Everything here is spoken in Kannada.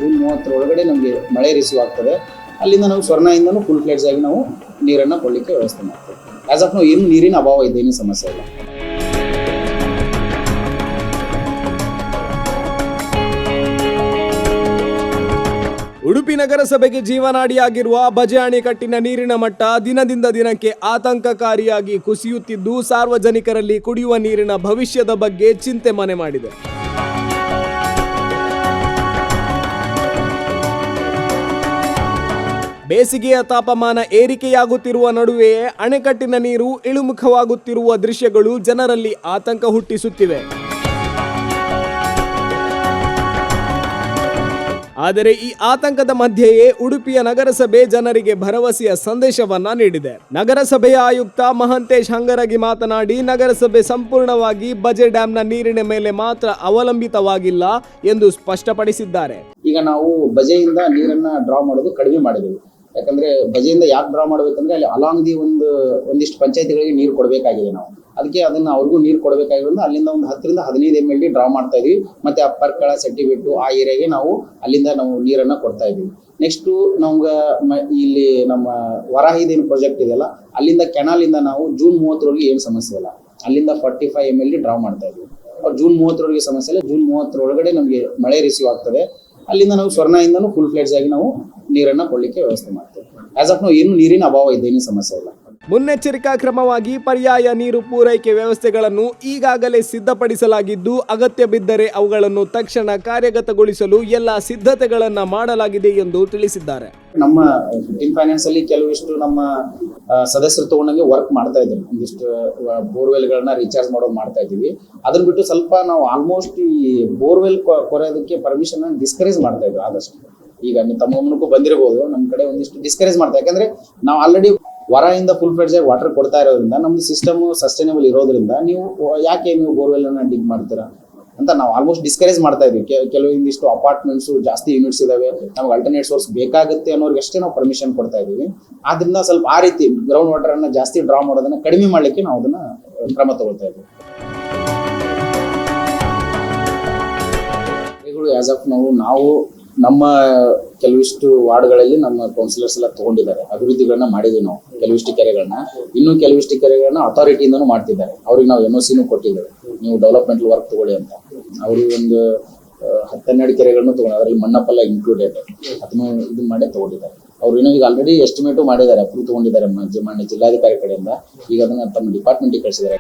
ಜೂನ್ 30 ಒಳಗಡೆ ನಮಗೆ ಮಳೆ ರಿಸೀವ್ ಆಗ್ತದೆ. ಅಲ್ಲಿಂದ ನಾವು ಸ್ವರ್ಣಯಿಂದನೂ ಫುಲ್ ಫ್ಲೆಡ್ಜ್ ಆಗಿ ನಾವು ನೀರನ್ನು ಕೊಡಲಿಕ್ಕೆ ವ್ಯವಸ್ಥೆ ಮಾಡ್ತೇವೆ. ಆಸ್ ಆಫ್ ನಾವು ಏನು ನೀರಿನ ಅಭಾವ ಇದೆ, ಏನು ಸಮಸ್ಯೆ ಇಲ್ಲ. ಉಡುಪಿ ನಗರಸಭೆಗೆ ಜೀವನಾಡಿಯಾಗಿರುವ ಬಜೆ ಅಣೆಕಟ್ಟಿನ ನೀರಿನ ಮಟ್ಟ ದಿನದಿಂದ ದಿನಕ್ಕೆ ಆತಂಕಕಾರಿಯಾಗಿ ಕುಸಿಯುತ್ತಿದ್ದು ಸಾರ್ವಜನಿಕರಲ್ಲಿ ಕುಡಿಯುವ ನೀರಿನ ಭವಿಷ್ಯದ ಬಗ್ಗೆ ಚಿಂತೆ ಮನೆ ಮಾಡಿದೆ. ಬೇಸಿಗೆಯ ತಾಪಮಾನ ಏರಿಕೆಯಾಗುತ್ತಿರುವ ನಡುವೆಯೇ ಅಣೆಕಟ್ಟಿನ ನೀರು ಇಳಿಮುಖವಾಗುತ್ತಿರುವ ದೃಶ್ಯಗಳು ಜನರಲ್ಲಿ ಆತಂಕ ಹುಟ್ಟಿಸುತ್ತಿವೆ. ಆದರೆ ಈ ಆತಂಕದ ಮಧ್ಯೆಯೇ ಉಡುಪಿಯ ನಗರಸಭೆ ಜನರಿಗೆ ಭರವಸೆಯ ಸಂದೇಶವನ್ನ ನೀಡಿದೆ. ನಗರಸಭೆಯ ಆಯುಕ್ತ ಮಹಂತೇಶ್ ಹಂಗರಗಿ ಮಾತನಾಡಿ, ನಗರಸಭೆ ಸಂಪೂರ್ಣವಾಗಿ ಬಜೆ ಡ್ಯಾಂನ ನೀರಿನ ಮೇಲೆ ಮಾತ್ರ ಅವಲಂಬಿತವಾಗಿಲ್ಲ ಎಂದು ಸ್ಪಷ್ಟಪಡಿಸಿದ್ದಾರೆ. ಈಗ ನಾವು ಬಜೆಯಿಂದ ನೀರನ್ನ ಡ್ರಾ ಮಾಡೋದು ಕಡಿಮೆ ಮಾಡಿದೆವು. ಯಾಕಂದ್ರೆ ಬಜೆಯಿಂದ ಯಾಕೆ ಡ್ರಾ ಮಾಡ್ಬೇಕಂದ್ರೆ ಅಲ್ಲಿ ಅಲಾಂಗ್ ದಿ ಒಂದಿಷ್ಟು ಪಂಚಾಯತಿಗಳಿಗೆ ನೀರು ಕೊಡಬೇಕಾಗಿದೆ. ನಾವು ಅದಕ್ಕೆ ಅದನ್ನ ಅವ್ರಿಗೂ ನೀರು ಕೊಡಬೇಕಾಗಿರೋದ್ರಿಂದ ಅಲ್ಲಿಂದ ಒಂದು 10 ರಿಂದ 15 ml ಡ್ರಾ ಮಾಡ್ತಾ ಇದೀವಿ. ಮತ್ತೆ ಆ ಪರ್ಕಳ ಸೆಟ್ಟಿಬಿಟ್ಟು ಆ ಏರಿಯಾಗೆ ನಾವು ಅಲ್ಲಿಂದ ನಾವು ನೀರನ್ನ ಕೊಡ್ತಾ ಇದೀವಿ. ನೆಕ್ಸ್ಟ್ ನಮ್ಗೆ ಇಲ್ಲಿ ನಮ್ಮ ವರಾಹಿದೇನು ಪ್ರಾಜೆಕ್ಟ್ ಇದೆಯಲ್ಲ, ಅಲ್ಲಿಂದ ಕೆನಾಲ್ ಇಂದ ನಾವು ಜೂನ್ 30 ಏನು ಸಮಸ್ಯೆ ಇಲ್ಲ, ಅಲ್ಲಿಂದ 45 ml ಡ್ರಾ ಮಾಡ್ತಾ ಇದೀವಿ. ಜೂನ್ 30 ಸಮಸ್ಯೆ ಇಲ್ಲ. ಜೂನ್ 30 ಒಳಗಡೆ ನಮಗೆ ಮಳೆ ರಿಸೀವ್ ಆಗ್ತದೆ. ಅಲ್ಲಿಂದ ನಾವು ಸ್ವರ್ಣಯಿಂದನೂ ಫುಲ್ ಫ್ಲೆಡ್ಜ್ ಆಗಿ ನಾವು ನೀರನ್ನ ಕೊಡ್ಲಿಕ್ಕೆ ವ್ಯವಸ್ಥೆ ಮಾಡ್ತೇವೆ. ಆಸ್ ಆಫ್ ನಾವು ಏನು ನೀರಿನ ಅಭಾವ ಇದೆ, ಏನು ಸಮಸ್ಯೆ ಇಲ್ಲ. ಮುನ್ನೆಚ್ಚರಿಕಾ ಕ್ರಮವಾಗಿ ಪರ್ಯಾಯ ನೀರು ಪೂರೈಕೆ ವ್ಯವಸ್ಥೆಗಳನ್ನು ಈಗಾಗಲೇ ಸಿದ್ಧಪಡಿಸಲಾಗಿದ್ದು, ಅಗತ್ಯ ಬಿದ್ದರೆ ಅವುಗಳನ್ನು ತಕ್ಷಣ ಕಾರ್ಯಗತಗೊಳಿಸಲು ಎಲ್ಲ ಸಿದ್ಧತೆಗಳನ್ನ ಮಾಡಲಾಗಿದೆ ಎಂದು ತಿಳಿಸಿದ್ದಾರೆ. ನಮ್ಮ 15 ಫೈನಾನ್ಸ್ ಅಲ್ಲಿ ಕೆಲವಿಷ್ಟು ನಮ್ಮ ಸದಸ್ಯರು ತಗೊಂಡಂಗೆ ವರ್ಕ್ ಮಾಡ್ತಾ ಇದ್ದೀವಿ. ಒಂದಿಷ್ಟು ಬೋರ್ವೆಲ್ ಗಳನ್ನ ರೀಚಾರ್ಜ್ ಮಾಡೋದು ಮಾಡ್ತಾ ಇದೀವಿ. ಅದನ್ನ ಬಿಟ್ಟು ಸ್ವಲ್ಪ ನಾವು ಆಲ್ಮೋಸ್ಟ್ ಈ ಬೋರ್ವೆಲ್ ಕೊರೆಯೋದಕ್ಕೆ ಪರ್ಮಿಷನ್ ಡಿಸ್ಕರೇಜ್ ಮಾಡ್ತಾ ಇದ್ವಿ. ಆದಷ್ಟು ಈಗ ತಮ್ಮ ಗಮನಕ್ಕೂ ಬಂದಿರಬಹುದು, ನಮ್ಮ ಕಡೆ ಒಂದಿಷ್ಟು ಡಿಸ್ಕರೇಜ್ ಮಾಡ್ತಾ, ಯಾಕಂದ್ರೆ ನಾವು ಆಲ್ರೆಡಿ ವರದಿಂದ ಫುಲ್ ಫ್ಲೆಡ್ಜ್ ಆಗಿ ವಾಟರ್ ಕೊಡ್ತಾ ಇರೋದ್ರಿಂದ ನಮ್ದು ಸಿಸ್ಟಮ್ ಸಸ್ಟೈನಬಲ್ ಇರೋದ್ರಿಂದ ನೀವು ಯಾಕೆ ನೀವು ಬೋರ್ವೆಲ್ ಅನ್ನ ಡಿಗ್ ಮಾಡ್ತೀರಾ ಅಂತ ನಾವು ಆಲ್ಮೋಸ್ಟ್ ಡಿಸ್ಕರೇಜ್ ಮಾಡ್ತಾ ಇದ್ವಿ. ಕೆಲವೊಂದಿಷ್ಟು ಅಪಾರ್ಟ್ಮೆಂಟ್ಸ್ ಜಾಸ್ತಿ ಯೂನಿಟ್ಸ್ ಇದಾವೆ, ನಮ್ಗೆ ಅಲ್ಟರ್ನೇಟ್ ಸೋರ್ಸ್ ಬೇಕಾಗುತ್ತೆ ಅನ್ನೋರ್ಗೆ ಅಷ್ಟೇ ನಾವು ಪರ್ಮಿಷನ್ ಕೊಡ್ತಾ ಇದೀವಿ. ಆದ್ರಿಂದ ಸ್ವಲ್ಪ ಆ ರೀತಿ ಗ್ರೌಂಡ್ ವಾಟರ್ ಅನ್ನ ಜಾಸ್ತಿ ಡ್ರಾ ಮಾಡೋದನ್ನ ಕಡಿಮೆ ಮಾಡ್ಲಿಕ್ಕೆ ನಾವು ಅದನ್ನ ಕ್ರಮ ತಗೊಳ್ತಾ ಇದ್ವಿ. ಆಸ್ ಆಫ್ ನಾವು ನಮ್ಮ ಕೆಲವಿಷ್ಟು ವಾರ್ಡ್ಗಳಲ್ಲಿ ನಮ್ಮ ಕೌನ್ಸಿಲರ್ಸ್ ಎಲ್ಲ ತಗೊಂಡಿದ್ದಾರೆ, ಅಭಿವೃದ್ಧಿಗಳನ್ನ ಮಾಡಿದ್ವಿ. ನಾವು ಕೆಲವಿಷ್ಟು ಕೆರೆಗಳನ್ನ, ಇನ್ನೂ ಕೆಲವಿಷ್ಟು ಕೆರೆಗಳನ್ನ ಅಥಾರಿಟಿಯಿಂದನೂ ಮಾಡ್ತಿದ್ದಾರೆ. ಅವ್ರಿಗೆ ನಾವು NOCನೂ ಕೊಟ್ಟಿದ್ದೇವೆ, ನೀವು ಡೆವಲಪ್ಮೆಂಟಲ್ ವರ್ಕ್ ತಗೊಳ್ಳಿ ಅಂತ. ಅವ್ರಿಗೆ ಒಂದು 10-12 ಕೆರೆಗಳನ್ನು ತಗೊಂಡು, ಅದರಲ್ಲಿ ಮಣ್ಣಪ್ಪಲ್ಲ ಇನ್ಕ್ಲೂಡೆಡ್, ಅದನ್ನು ಇದನ್ನ ಮಾಡಿ ತಗೊಂಡಿದ್ದಾರೆ. ಅವ್ರು ಇನ್ನೂ ಈಗ ಆಲ್ರೆಡಿ ಎಸ್ಟಿಮೇಟು ಮಾಡಿದ್ದಾರೆ, ಅಪ್ರೂವ್ ತಗೊಂಡಿದ್ದಾರೆ ಮಾನ್ಯ ಜಿಲ್ಲಾಧಿಕಾರಿ ಕಡೆಯಿಂದ. ಈಗ ಅದನ್ನ ತಮ್ಮ ಡಿಪಾರ್ಟ್ಮೆಂಟ್ಗೆ ಕಳಿಸಿದ್ದಾರೆ.